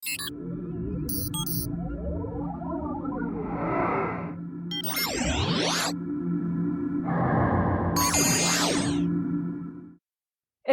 It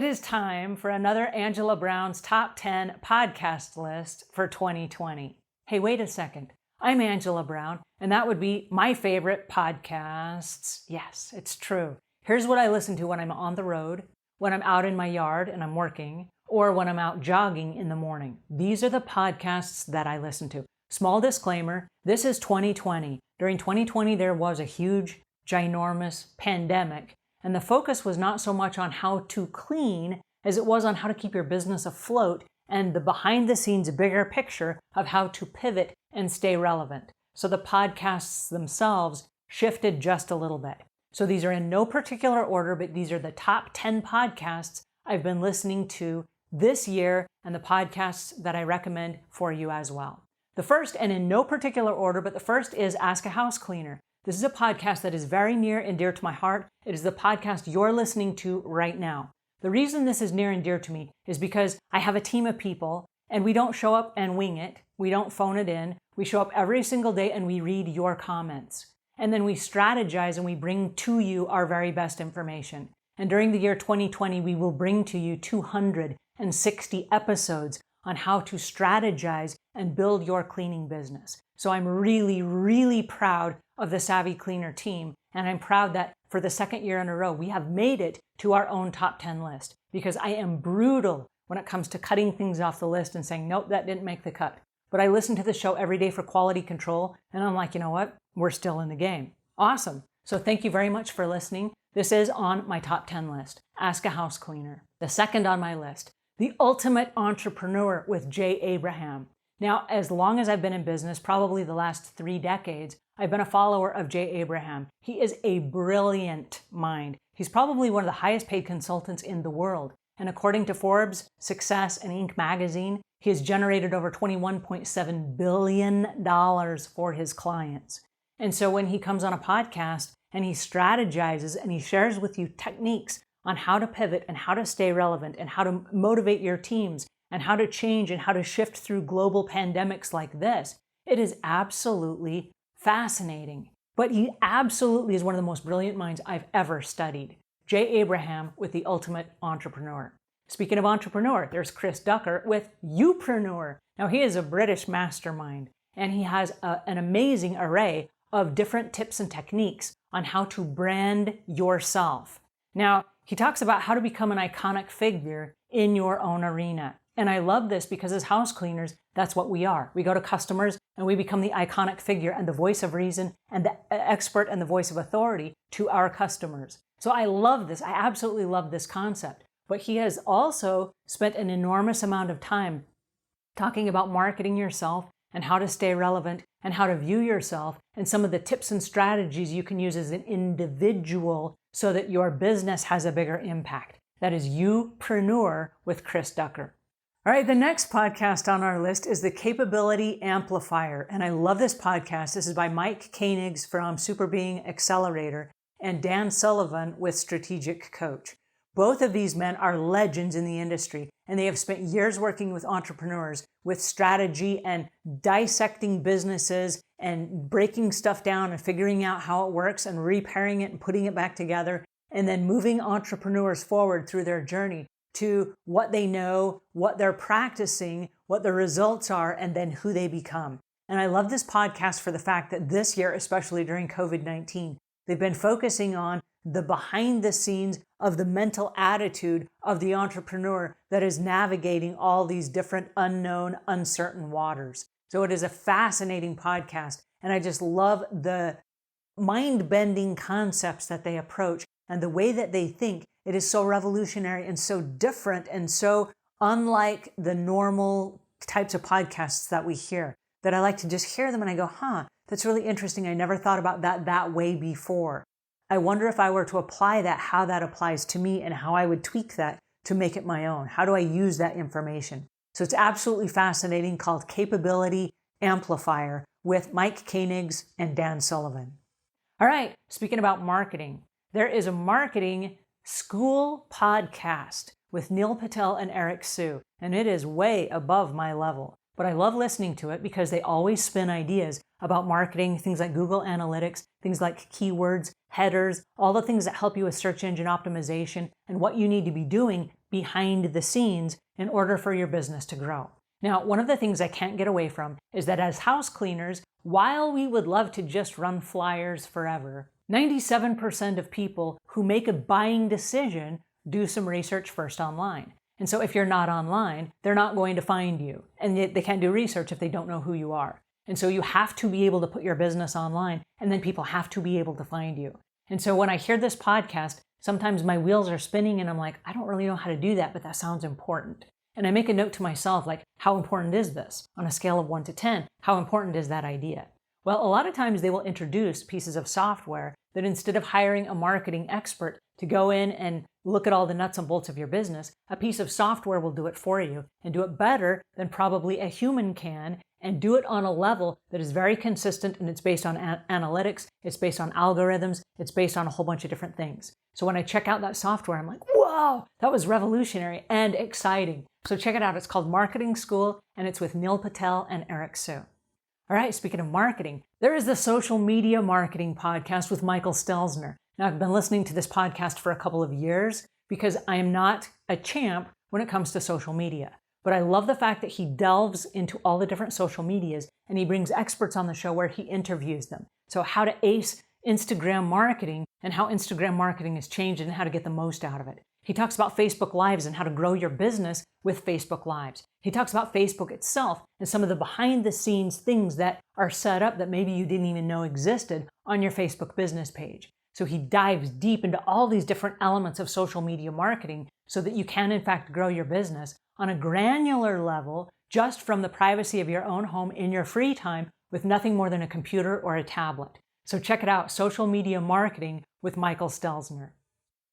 is time for another Angela Brown's Top 10 podcast list for 2020. Hey, wait a second. I'm Angela Brown, and that would be my favorite podcasts. Yes, it's true. Here's what I listen to when I'm on the road, when I'm out in my yard and I'm working, or when I'm out jogging in the morning. These are the podcasts that I listen to. Small disclaimer, this is 2020. During 2020, there was a huge, ginormous pandemic. And the focus was not so much on how to clean as it was on how to keep your business afloat and the behind the scenes bigger picture of how to pivot and stay relevant. So the podcasts themselves shifted just a little bit. So these are in no particular order, but these are the top 10 podcasts I've been listening to this year and the podcasts that I recommend for you as well. The first, and in no particular order, but the first is Ask a House Cleaner. This is a podcast that is very near and dear to my heart. It is the podcast you're listening to right now. The reason this is near and dear to me is because I have a team of people and we don't show up and wing it. We don't phone it in. We show up every single day and we read your comments. And then we strategize and we bring to you our very best information. And during the year 2020, we will bring to you 260 episodes on how to strategize and build your cleaning business. So I'm really, really proud of the Savvy Cleaner team. And I'm proud that for the second year in a row, we have made it to our own top 10 list because I am brutal when it comes to cutting things off the list and saying, nope, that didn't make the cut. But I listen to the show every day for quality control. And I'm like, you know what? We're still in the game. Awesome. So thank you very much for listening. This is on my top 10 list. Ask a House Cleaner. The second on my list, The Ultimate Entrepreneur with Jay Abraham. Now, as long as I've been in business, probably the last 3 decades, I've been a follower of Jay Abraham. He is a brilliant mind. He's probably one of the highest paid consultants in the world. And according to Forbes, Success, and Inc. magazine, he has generated over $21.7 billion for his clients. And so when he comes on a podcast and he strategizes and he shares with you techniques on how to pivot and how to stay relevant and how to motivate your teams and how to change and how to shift through global pandemics like this, it is absolutely fascinating. But he absolutely is one of the most brilliant minds I've ever studied. Jay Abraham with The Ultimate Entrepreneur. Speaking of entrepreneur, there's Chris Ducker with Youpreneur. Now, he is a British mastermind, and he has an amazing array of different tips and techniques on how to brand yourself. Now, he talks about how to become an iconic figure in your own arena. And I love this because as house cleaners, that's what we are. We go to customers and we become the iconic figure and the voice of reason and the expert and the voice of authority to our customers. So I love this. I absolutely love this concept. But he has also spent an enormous amount of time talking about marketing yourself and how to stay relevant and how to view yourself and some of the tips and strategies you can use as an individual so that your business has a bigger impact. That is Youpreneur with Chris Ducker. All right, the next podcast on our list is the Capability Amplifier. And I love this podcast. This is by Mike Koenigs from Super Being Accelerator and Dan Sullivan with Strategic Coach. Both of these men are legends in the industry, and they have spent years working with entrepreneurs with strategy and dissecting businesses and breaking stuff down and figuring out how it works and repairing it and putting it back together and then moving entrepreneurs forward through their journey to what they know, what they're practicing, what the results are, and then who they become. And I love this podcast for the fact that this year, especially during COVID-19, they've been focusing on the behind the scenes of the mental attitude of the entrepreneur that is navigating all these different unknown, uncertain waters. So it is a fascinating podcast. And I just love the mind-bending concepts that they approach and the way that they think. It is so revolutionary and so different and so unlike the normal types of podcasts that we hear that I like to just hear them and I go, that's really interesting. I never thought about that way before. I wonder if I were to apply that, how that applies to me and how I would tweak that to make it my own. How do I use that information? So it's absolutely fascinating, called Capability Amplifier with Mike Koenigs and Dan Sullivan. All right, speaking about marketing, there is a marketing school podcast with Neil Patel and Eric Sue, and it is way above my level. but I love listening to it because they always spin ideas about marketing, things like Google Analytics, things like keywords, headers, all the things that help you with search engine optimization and what you need to be doing behind the scenes in order for your business to grow. Now, one of the things I can't get away from is that as house cleaners, while we would love to just run flyers forever, 97% of people who make a buying decision do some research first online. And so if you're not online, they're not going to find you. And they can't do research if they don't know who you are. And so you have to be able to put your business online, and then people have to be able to find you. And so when I hear this podcast, sometimes my wheels are spinning and I'm like, I don't really know how to do that, but that sounds important. And I make a note to myself, like, how important is this? On a scale of 1 to 10, how important is that idea? Well, a lot of times they will introduce pieces of software that instead of hiring a marketing expert to go in and look at all the nuts and bolts of your business, a piece of software will do it for you and do it better than probably a human can, and do it on a level that is very consistent, and it's based on analytics, it's based on algorithms, it's based on a whole bunch of different things. So when I check out that software, I'm like, whoa, that was revolutionary and exciting. So check it out. It's called Marketing School, and it's with Neil Patel and Eric Sue. All right, speaking of marketing, there is the Social Media Marketing Podcast with Michael Stelzner. Now, I've been listening to this podcast for a couple of years because I am not a champ when it comes to social media. But I love the fact that he delves into all the different social medias and he brings experts on the show where he interviews them. So how to ace Instagram marketing and how Instagram marketing has changed and how to get the most out of it. He talks about Facebook Lives and how to grow your business with Facebook Lives. He talks about Facebook itself and some of the behind the scenes things that are set up that maybe you didn't even know existed on your Facebook business page. So he dives deep into all these different elements of social media marketing so that you can in fact grow your business on a granular level just from the privacy of your own home in your free time with nothing more than a computer or a tablet. So check it out, Social Media Marketing with Michael Stelzner.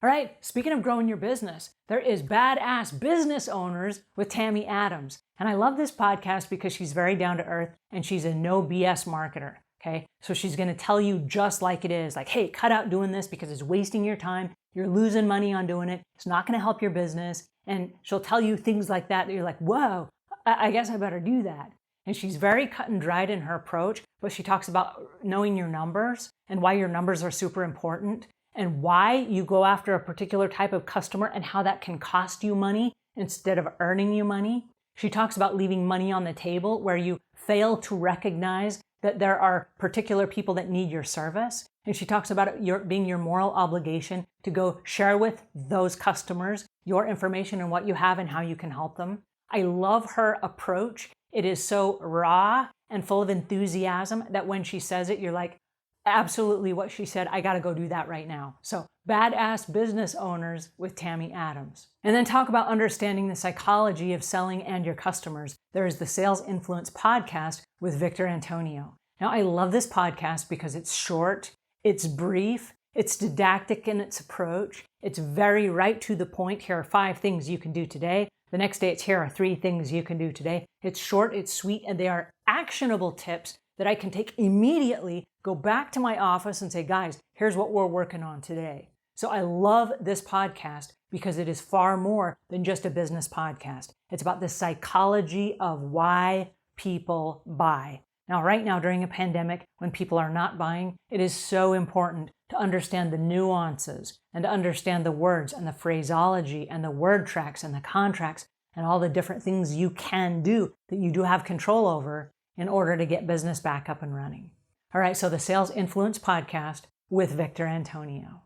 All right, speaking of growing your business, there is Badass Business Owners with Tammy Adams. And I love this podcast because she's very down to earth and she's a no BS marketer. Okay, so she's going to tell you just like it is, like, hey, cut out doing this because it's wasting your time. You're losing money on doing it. It's not going to help your business. And she'll tell you things like that you're like, whoa, I guess I better do that. And she's very cut and dried in her approach, but she talks about knowing your numbers and why your numbers are super important and why you go after a particular type of customer and how that can cost you money instead of earning you money. She talks about leaving money on the table where you fail to recognize that there are particular people that need your service. And she talks about it being your moral obligation to go share with those customers your information and what you have and how you can help them. I love her approach. It is so raw and full of enthusiasm that when she says it, you're like, absolutely what she said, I got to go do that right now. So Badass Business Owners with Tammy Adams. And then talk about understanding the psychology of selling and your customers. There is the Sales Influence Podcast with Victor Antonio. Now, I love this podcast because it's short, it's brief, it's didactic in its approach, it's very right to the point. Here are 5 things you can do today. The next day, it's here are 3 things you can do today. It's short, it's sweet, and they are actionable tips that I can take immediately, go back to my office and say, guys, here's what we're working on today. So I love this podcast because it is far more than just a business podcast. It's about the psychology of why people buy. Now, right now, during a pandemic, when people are not buying, it is so important to understand the nuances and to understand the words and the phraseology and the word tracks and the contracts and all the different things you can do that you do have control over in order to get business back up and running. All right, so the Sales Influence Podcast with Victor Antonio.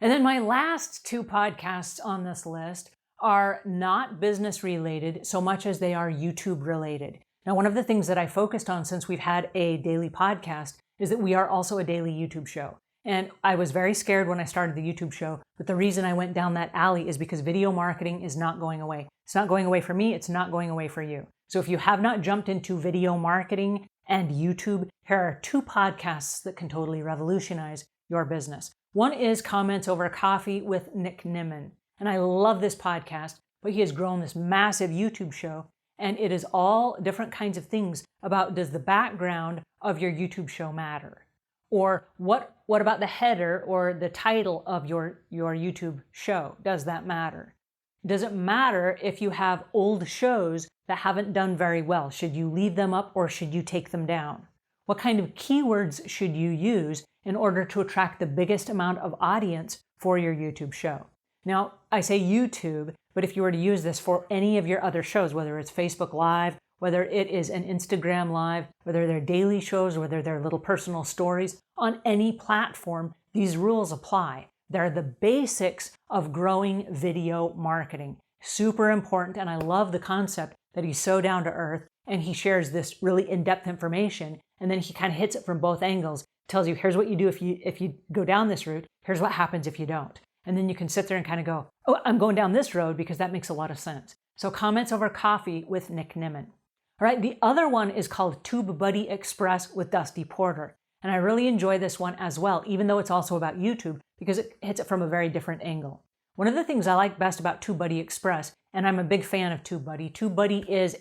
And then my last 2 podcasts on this list are not business related so much as they are YouTube related. Now, one of the things that I focused on since we've had a daily podcast is that we are also a daily YouTube show. And I was very scared when I started the YouTube show, but the reason I went down that alley is because video marketing is not going away. It's not going away for me, it's not going away for you. So if you have not jumped into video marketing and YouTube, here are 2 podcasts that can totally revolutionize your business. One is Comments Over Coffee with Nick Nimmin. And I love this podcast, but he has grown this massive YouTube show. And it is all different kinds of things about, does the background of your YouTube show matter? Or what about the header or the title of your YouTube show? Does that matter? Does it matter if you have old shows that haven't done very well? Should you leave them up or should you take them down? What kind of keywords should you use in order to attract the biggest amount of audience for your YouTube show? Now, I say YouTube, but if you were to use this for any of your other shows, whether it's Facebook Live, whether it is an Instagram Live, whether they're daily shows, whether they're little personal stories, on any platform, these rules apply. They're the basics of growing video marketing. Super important, and I love the concept that he's so down to earth and he shares this really in-depth information, and then he kind of hits it from both angles, tells you here's what you do if you go down this route, here's what happens if you don't. And then you can sit there and kind of go, oh, I'm going down this road because that makes a lot of sense. So Comments Over Coffee with Nick Nimmin. All right, the other one is called TubeBuddy Express with Dusty Porter. And I really enjoy this one as well, even though it's also about YouTube, because it hits it from a very different angle. One of the things I like best about TubeBuddy Express, and I'm a big fan of TubeBuddy is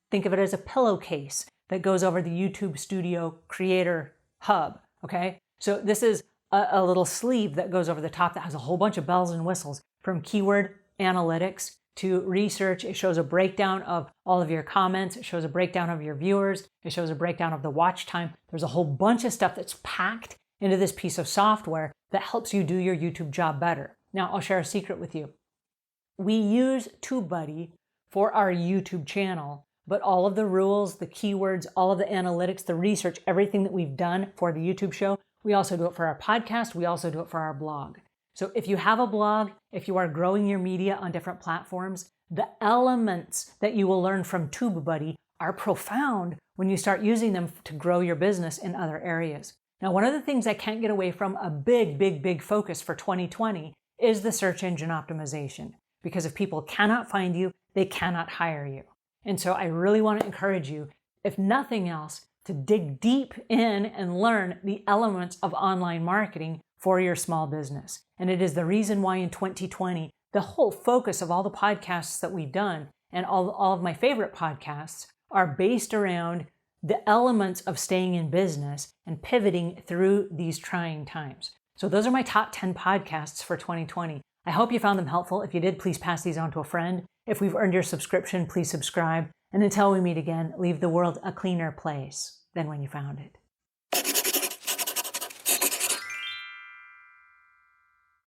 think of it as a pillowcase that goes over the YouTube Studio Creator Hub, okay? So this is a little sleeve that goes over the top that has a whole bunch of bells and whistles, from keyword analytics to research. It shows a breakdown of all of your comments. It shows a breakdown of your viewers. It shows a breakdown of the watch time. There's a whole bunch of stuff that's packed into this piece of software that helps you do your YouTube job better. Now, I'll share a secret with you. We use TubeBuddy for our YouTube channel, but all of the rules, the keywords, all of the analytics, the research, everything that we've done for the YouTube show, we also do it for our podcast. We also do it for our blog. So if you have a blog, if you are growing your media on different platforms, the elements that you will learn from TubeBuddy are profound when you start using them to grow your business in other areas. Now, one of the things I can't get away from, a big focus for 2020, is the search engine optimization. Because if people cannot find you, they cannot hire you. And so I really want to encourage you, if nothing else, to dig deep in and learn the elements of online marketing for your small business. And it is the reason why in 2020, the whole focus of all the podcasts that we've done and all of my favorite podcasts are based around the elements of staying in business and pivoting through these trying times. So those are my top 10 podcasts for 2020. I hope you found them helpful. If you did, please pass these on to a friend. If we've earned your subscription, please subscribe. And until we meet again, leave the world a cleaner place than when you found it.